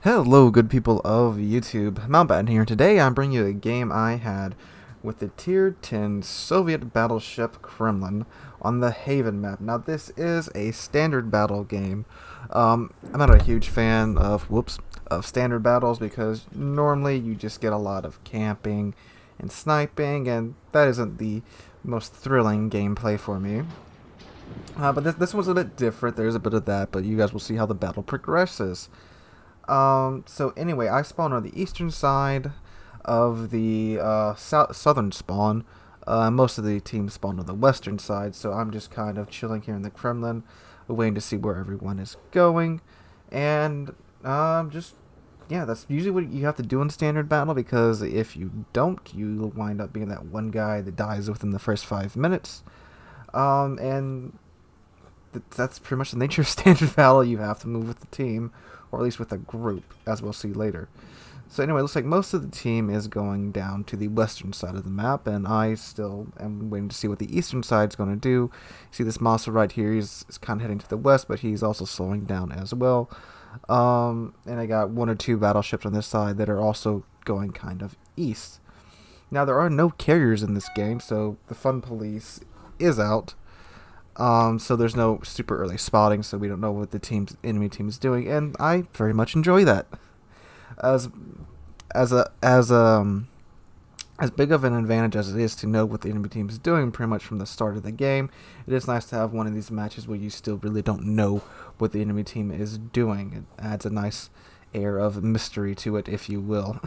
Hello, good people of YouTube. Mountbatten here. Today I'm bringing you a game I had with the Tier 10 Soviet battleship Kremlin on the Haven map. Now, this is a standard battle game. I'm not a huge fan of standard battles because normally you just get a lot of camping and sniping, and that isn't the most thrilling gameplay for me. But this one's a bit different. There's a bit of that, but you guys will see how the battle progresses. So anyway, I spawn on the eastern side of the southern spawn. Most of the teams spawn on the western side, so I'm just kind of chilling here in the Kremlin, waiting to see where everyone is going. And yeah, that's usually what you have to do in standard battle, because if you don't, you'll wind up being that one guy that dies within the first 5 minutes. And that's pretty much the nature of standard battle. You have to move with the team, or at least with a group, as we'll see later. So anyway, it looks like most of the team is going down to the western side of the map, and I still am waiting to see what the eastern side is going to do. See this monster right here, he's kind of heading to the west, but he's also slowing down as well. And I got one or two battleships on this side that are also going kind of east. Now, there are no carriers in this game, so the fun police is out. So there's no super early spotting, so we don't know what the enemy team is doing, and I very much enjoy that. As big of an advantage as it is to know what the enemy team is doing pretty much from the start of the game, it is nice to have one of these matches where you still really don't know what the enemy team is doing. It adds a nice air of mystery to it, if you will.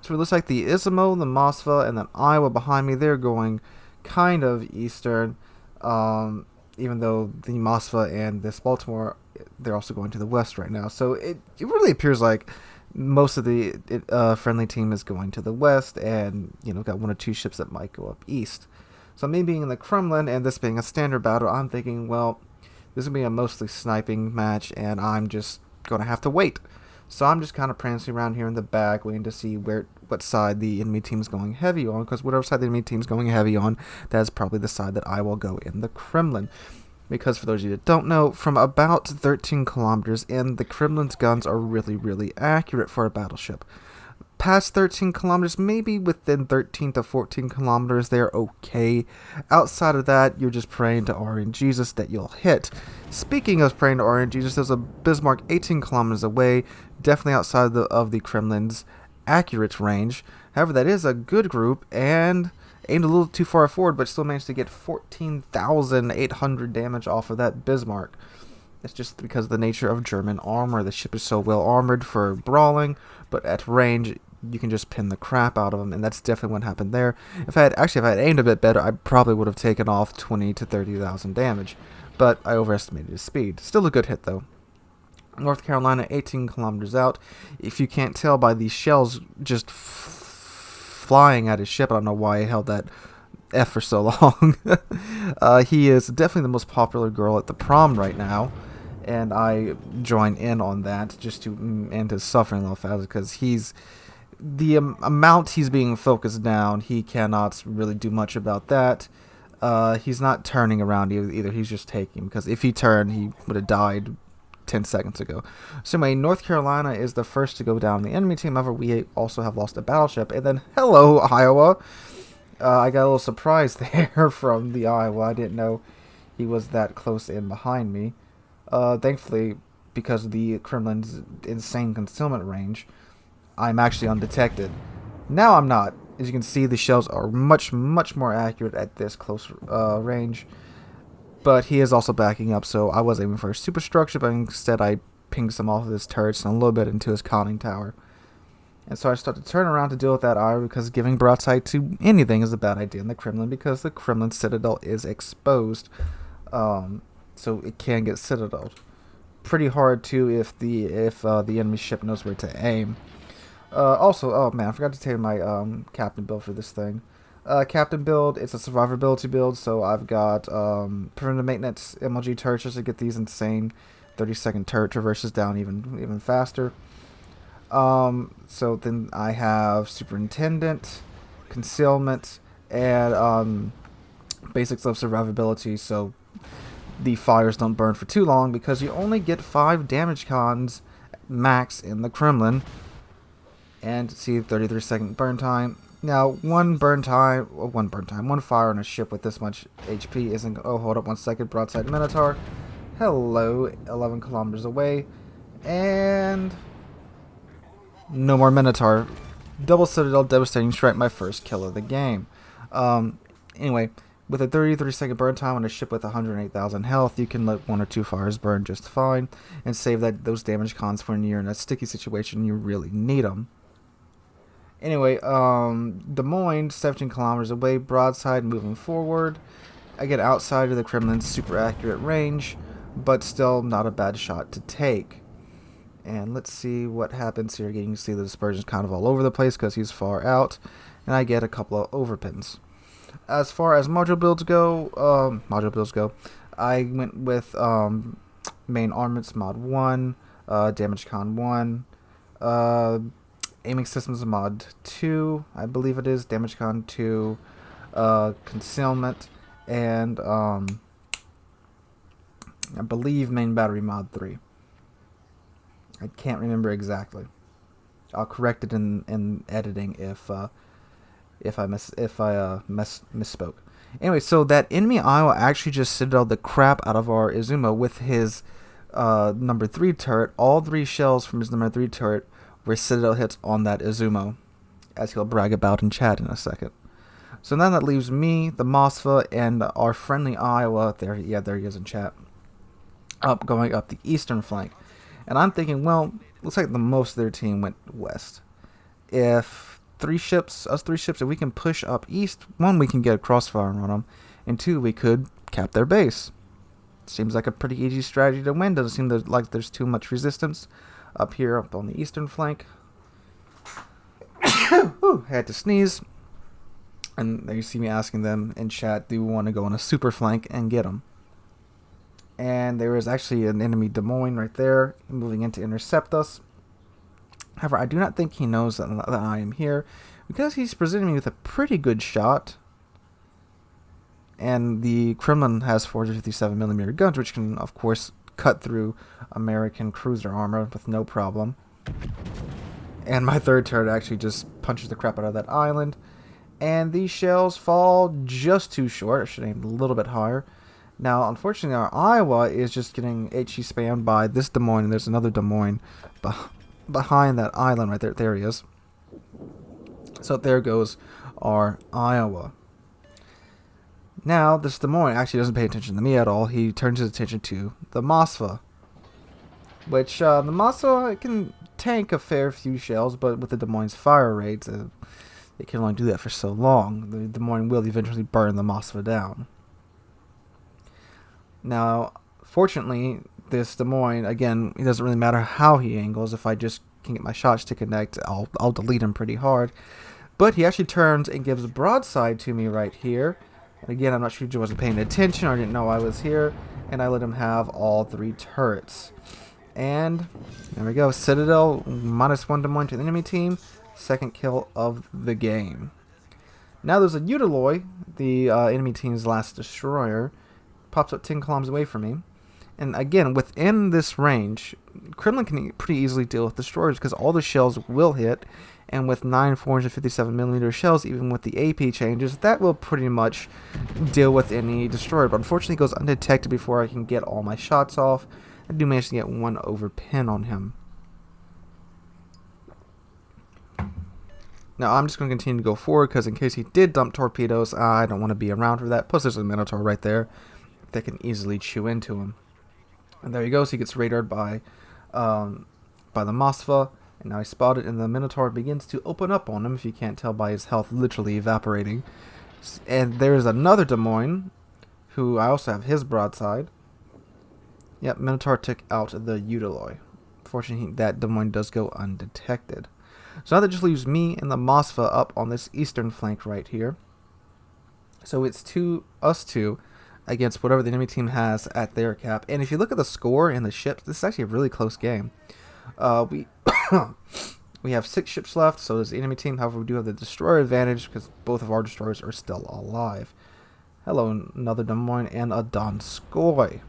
So it looks like the Ismo, the Moskva, and then Iowa behind me, they're going kind of eastern, even though the Moskva and this Baltimore, they're also going to the west right now. So it really appears like most of the friendly team is going to the west, and got one or two ships that might go up east. So me being in the Kremlin and this being a standard battle, I'm thinking, well, this is going to be a mostly sniping match, and I'm just going to have to wait. So I'm just kind of prancing around here in the back, waiting to see what side the enemy team is going heavy on, because whatever side the enemy team is going heavy on, that's probably the side that I will go in the Kremlin. Because for those of you that don't know, from about 13 kilometers in, the Kremlin's guns are really, really accurate for a battleship. Past 13 kilometers, maybe within 13 to 14 kilometers, they're okay. Outside of that, you're just praying to RNGesus that you'll hit. Speaking of praying to RNGesus, there's a Bismarck 18 kilometers away, definitely outside of the Kremlin's accurate range. However, that is a good group, and aimed a little too far forward, but still managed to get 14,800 damage off of that Bismarck. It's just because of the nature of German armor. The ship is so well armored for brawling, but at range, you can just pin the crap out of them, and that's definitely what happened there. If I had aimed a bit better, I probably would have taken off 20 to 30,000 damage, but I overestimated his speed. Still a good hit, though. North Carolina, 18 kilometers out. If you can't tell by these shells just flying at his ship, I don't know why I held that F for so long. He is definitely the most popular girl at the prom right now, and I join in on that just to end his suffering a little faster, because the amount he's being focused down, he cannot really do much about that. He's not turning around either. He's just taking, because if he turned, he would have died 10 seconds ago. So anyway, North Carolina is the first to go down. The enemy team, however, we also have lost a battleship. And then, hello, Iowa. I got a little surprised there from the Iowa. I didn't know he was that close in behind me. Thankfully, because of the Kremlin's insane concealment range, I'm actually undetected. Now I'm not. As you can see, the shells are much, much more accurate at this close range. But he is also backing up, so I was aiming for a superstructure, but instead I pinged some off of his turrets and a little bit into his conning tower. And so I started to turn around to deal with that ire, because giving broadside to anything is a bad idea in the Kremlin, because the Kremlin citadel is exposed, so it can get citadeled. Pretty hard too if the enemy ship knows where to aim. Also, oh man, I forgot to tell you my captain build for this thing. Captain build, it's a survivability build, so I've got preventive maintenance MLG turrets just to get these insane 30-second turret traverses down even faster. So then I have superintendent, concealment, and basics of survivability, so the fires don't burn for too long, because you only get 5 damage cons max in the Kremlin. And see, 33-second burn time. Now, one fire on a ship with this much HP isn't... Oh, hold up 1 second. Broadside Minotaur. Hello, 11 kilometers away. And... no more Minotaur. Double Citadel, devastating strike, my first kill of the game. Anyway, with a 33-second burn time on a ship with 108,000 health, you can let 1 or 2 fires burn just fine and save those damage cons for when you're in a sticky situation you really need them. Anyway, Des Moines, 17 kilometers away, broadside, moving forward. Again, outside of the Kremlin's super accurate range, but still not a bad shot to take. And let's see what happens here. Again, you can see the dispersion's kind of all over the place because he's far out, and I get a couple of overpins. As far as module builds go, I went with main armaments mod 1, damage con 1, aiming systems mod 2, I believe it is, damage con 2, concealment, and I believe main battery mod 3. I can't remember exactly. I'll correct it in editing if I misspoke. Anyway, so that enemy Iowa actually just citadeled the crap out of our Izumo with his number 3 turret. All 3 shells from his number 3 turret were citadel hits on that Izumo, as he'll brag about in chat in a second. So now that leaves me, the Moskva, and our friendly Iowa. There he is in chat. Going up the eastern flank. And I'm thinking, well, looks like the most of their team went west. If us three ships, if we can push up east, 1, we can get a crossfire on them, and 2, we could cap their base. Seems like a pretty easy strategy to win. Doesn't seem like there's too much resistance up here, up on the eastern flank. Ooh, had to sneeze. And there you see me asking them in chat, do we want to go on a super flank and get them? And there is actually an enemy Des Moines right there, moving in to intercept us. However, I do not think he knows that I am here, because he's presenting me with a pretty good shot. And the Kremlin has 457mm guns, which can, of course, cut through American cruiser armor with no problem. And my 3rd turret actually just punches the crap out of that island. And these shells fall just too short. I should aim a little bit higher. Now, unfortunately, our Iowa is just getting HE spammed by this Des Moines, and there's another Des Moines behind that island right there. There he is. So there goes our Iowa. Now, this Des Moines actually doesn't pay attention to me at all. He turns his attention to the Moskva, which the Moskva can tank a fair few shells, but with the Des Moines fire rates, they can only do that for so long. The Des Moines will eventually burn the Moskva down. Now, fortunately, this Des Moines, again, it doesn't really matter how he angles. If I just can get my shots to connect, I'll delete him pretty hard. But he actually turns and gives a broadside to me right here. And again, I'm not sure if he wasn't paying attention or didn't know I was here. And I let him have all 3 turrets. And there we go. Citadel, -1 Des Moines to the enemy team. 2nd kill of the game. Now there's a Utiloi, the enemy team's last destroyer. Pops up 10 kilometers away from me. And again, within this range, Kremlin can pretty easily deal with destroyers because all the shells will hit. And with 9 457mm shells, even with the AP changes, that will pretty much deal with any destroyer. But unfortunately, it goes undetected before I can get all my shots off. I do manage to get 1 overpin on him. Now, I'm just going to continue to go forward because in case he did dump torpedoes, I don't want to be around for that. Plus, there's a Minotaur right there that can easily chew into him. And there he goes. He gets radared by the Moskva. And now he's spotted, and the Minotaur begins to open up on him, if you can't tell by his health literally evaporating. And there's another Des Moines, who I also have his broadside. Yep, Minotaur took out the Utiloi. Fortunately, that Des Moines does go undetected. So now that just leaves me and the Moskva up on this eastern flank right here. So it's us two against whatever the enemy team has at their cap. And if you look at the score and the ships, this is actually a really close game. We have 6 ships left, so does the enemy team. However, we do have the destroyer advantage because both of our destroyers are still alive. Hello, another Des Moines and a Donskoy.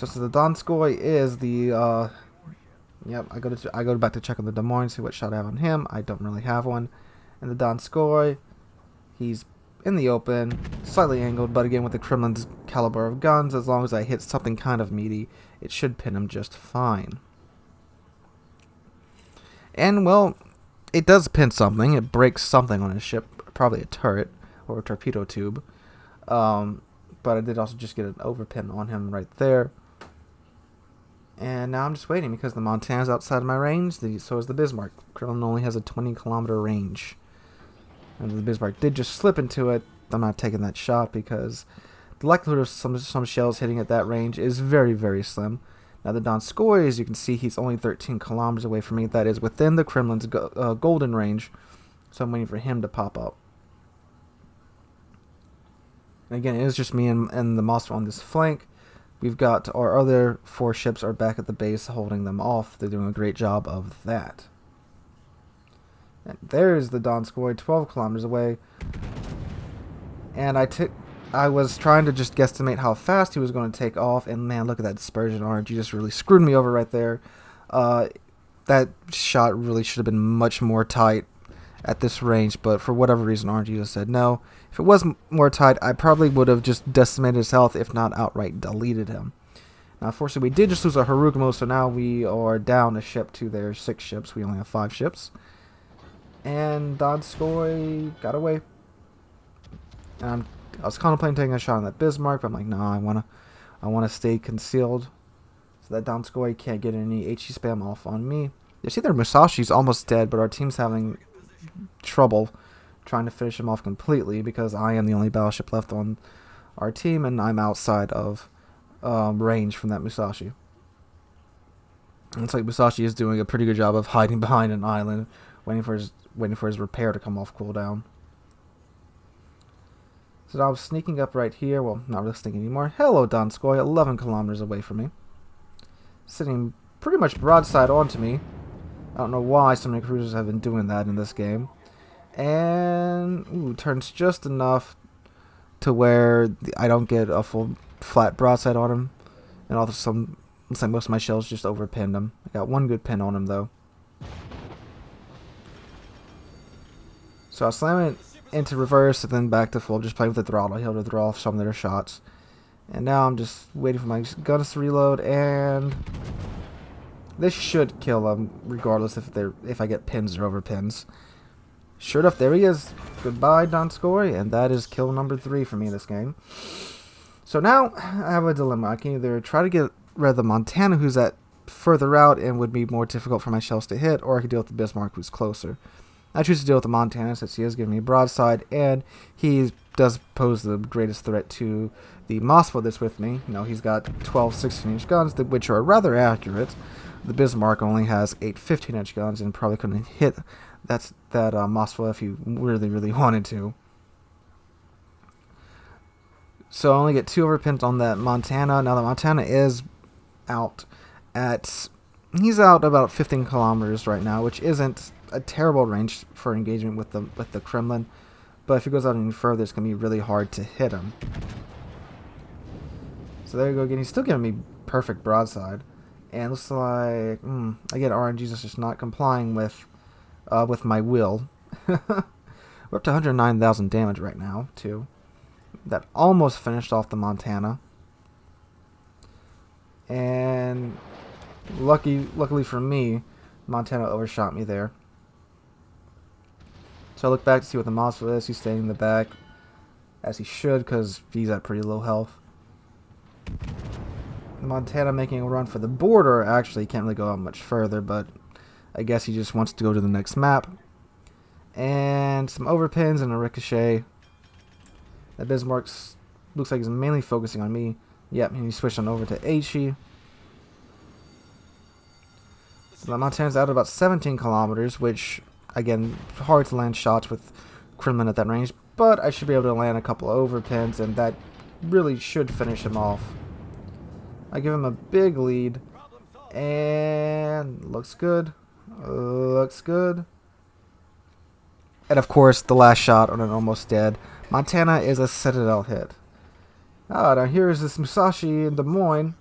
So the Donskoy is the yep. I go back to check on the Des Moines, see what shot I have on him. I don't really have one. And the Donskoy, he's in the open, slightly angled, but again with the Kremlin's caliber of guns, as long as I hit something kind of meaty, it should pin him just fine. And well, it does pin something. It breaks something on his ship, probably a turret or a torpedo tube. But I did also just get an overpin on him right there. And now I'm just waiting because the Montana's outside of my range. So is the Bismarck. Kremlin only has a 20-kilometer range. And the Bismarck did just slip into it. I'm not taking that shot because the likelihood of some shells hitting at that range is very, very slim. Now the Donskoy, as you can see, he's only 13 kilometers away from me. That is within the Kremlin's golden range. So I'm waiting for him to pop up. And again, it is just me and the Mossad on this flank. We've got our other 4 ships are back at the base holding them off. They're doing a great job of that. And there's the Donskoy, 12 kilometers away. And I was trying to just guesstimate how fast he was going to take off. And man, look at that dispersion RNG. Just really screwed me over right there. That shot really should have been much more tight at this range, but for whatever reason RNG just said no. If it was more tight, I probably would have just decimated his health, if not outright deleted him. Now unfortunately we did just lose a Harugumo, so now we are down a ship to their 6 ships. We only have 5 ships. And Donskoy got away. And I was contemplating taking a shot on that Bismarck, but I'm like, nah, I wanna stay concealed. So that Donskoy can't get any HE spam off on me. You see their Musashi's almost dead, but our team's having trouble trying to finish him off completely because I am the only battleship left on our team and I'm outside of range from that Musashi. And it's like Musashi is doing a pretty good job of hiding behind an island, waiting for his repair to come off cooldown. So now I'm sneaking up right here. Well, not really sneaking anymore. Hello, Donskoy, 11 kilometers away from me, sitting pretty much broadside onto me. I don't know why so many cruisers have been doing that in this game. And ooh, turns just enough to where I don't get a full flat broadside on him. And also looks like most of my shells just overpinned him. I got one good pin on him though. So I slam it into reverse and then back to full, just playing with the throttle. He'll withdraw some of their shots. And now I'm just waiting for my guns to reload, and this should kill them, regardless if I get pins or overpins. Sure enough, there he is. Goodbye, Donskoy, and that is kill number 3 for me in this game. So now I have a dilemma. I can either try to get rid of the Montana, who's at further out and would be more difficult for my shells to hit, or I could deal with the Bismarck, who's closer. I choose to deal with the Montana since he is giving me broadside, and he does pose the greatest threat to the Mossad that's with me. You know, he's got 12 16-inch guns, which are rather accurate. The Bismarck only has 8 15-inch guns and probably couldn't hit that Mossad if he really, really wanted to. So I only get 2 overpins on that Montana. Now the Montana is out at... He's out about 15 kilometers right now, which isn't a terrible range for engagement with the Kremlin. But if he goes out any further, it's going to be really hard to hit him. So there you go again. He's still giving me perfect broadside. And looks like again RNG's is just not complying with my will. We're up to 109,000 damage right now too. That almost finished off the Montana. And luckily for me, Montana overshot me there. So I look back to see what the Mossad is. He's staying in the back, as he should, because he's at pretty low health. Montana making a run for the border. Actually, can't really go out much further, but I guess he just wants to go to the next map. And some overpins and a ricochet. That Bismarck looks like he's mainly focusing on me. Yep, and he switched on over to HE. So the Montana's out about 17 kilometers, which, again, hard to land shots with Kremlin at that range. But I should be able to land a couple of overpins, and that really should finish him off. I give him a big lead, and looks good. Looks good. And of course, the last shot on an almost dead Montana is a Citadel hit. Ah, now here is this Musashi in Des Moines.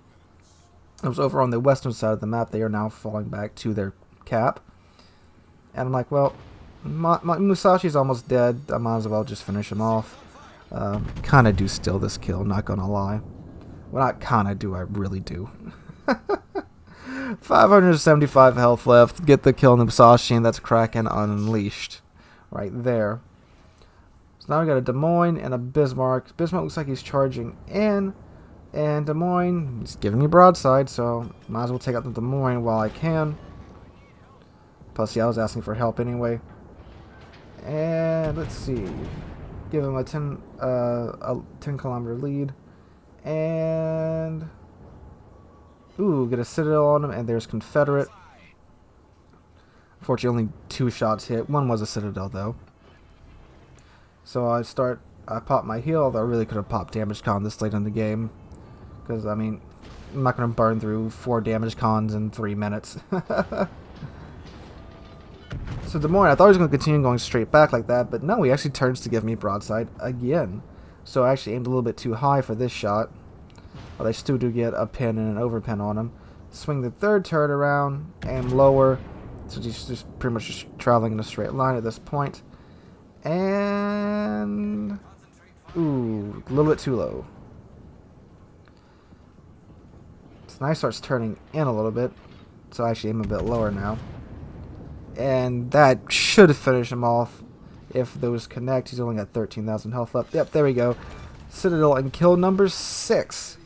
It was over on the western side of the map. They are now falling back to their cap. And I'm like, well, my Musashi's almost dead. I might as well just finish him off. Kind of do steal this kill, not gonna lie. Well, not kind of do, I really do. 575 health left. Get the kill on the Musashi, and that's Kraken Unleashed. Right there. So now we got a Des Moines and a Bismarck. Bismarck looks like he's charging in. And Des Moines, he's giving me broadside, so might as well take out the Des Moines while I can. Plus, yeah, I was asking for help anyway. And let's see. Give him a 10 kilometer lead. And ooh, get a Citadel on him, and there's Confederate. Unfortunately, only 2 shots hit. One was a Citadel, though. So I pop my heal, although I really could have popped damage con this late in the game. Because, I mean, I'm not going to burn through 4 damage cons in 3 minutes. So Des Moines, I thought he was going to continue going straight back like that, but no, he actually turns to give me broadside again. So I actually aimed a little bit too high for this shot. But I still do get a pin and an overpin on him. Swing the third turret around, aim lower. So he's just pretty much just traveling in a straight line at this point. And ooh, a little bit too low. So now he starts turning in a little bit. So I actually aim a bit lower now. And that should finish him off if those connect. He's only got 13,000 health left. Yep, there we go. Citadel and kill number 6.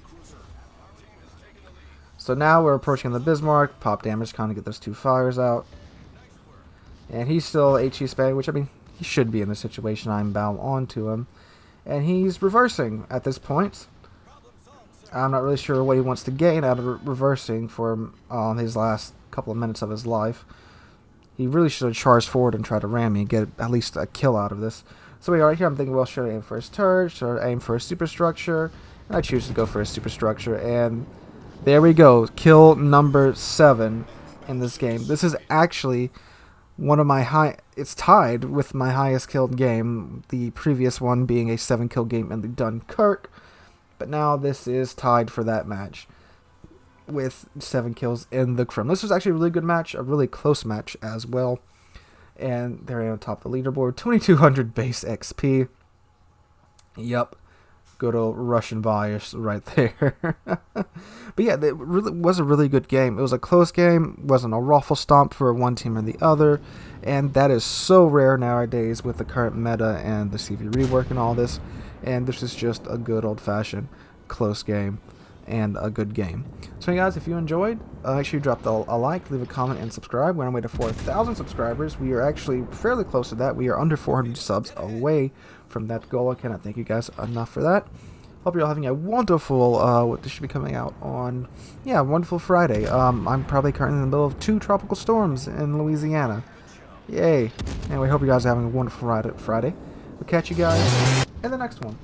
So now we're approaching the Bismarck. Pop damage con to get those 2 fires out. And he's still HE spamming, which I mean, he should be in the situation. I'm bound onto him. And he's reversing at this point. I'm not really sure what he wants to gain out of reversing for his last couple of minutes of his life. He really should have charged forward and tried to ram me and get at least a kill out of this. So right here I'm thinking, well, should I aim for his turret? Should I aim for a superstructure? And I choose to go for a superstructure. And there we go. Kill number 7 in this game. This is actually one of my it's tied with my highest killed game. The previous one being a 7 kill game in the Dunkirk. But now this is tied for that match with 7 kills in the Kremlin. This was actually a really good match, a really close match as well. And there I am on top of the leaderboard, 2200 base XP. Yep, good old Russian bias right there. But yeah, it really was a really good game. It was a close game, wasn't a ruffle stomp for one team or the other, and that is so rare nowadays with the current meta and the CV rework and all this. And this is just a good old-fashioned close game and a good game. So guys, if you enjoyed, make sure you drop a like, leave a comment, and subscribe. We're on our way to 4,000 subscribers. We are actually fairly close to that. We are under 400 subs away from that goal. I cannot thank you guys enough for that. Hope you're all having a wonderful, what this should be coming out on, yeah, wonderful Friday. I'm probably currently in the middle of 2 tropical storms in Louisiana. Yay. Anyway, hope you guys are having a wonderful Friday. We'll catch you guys in the next one.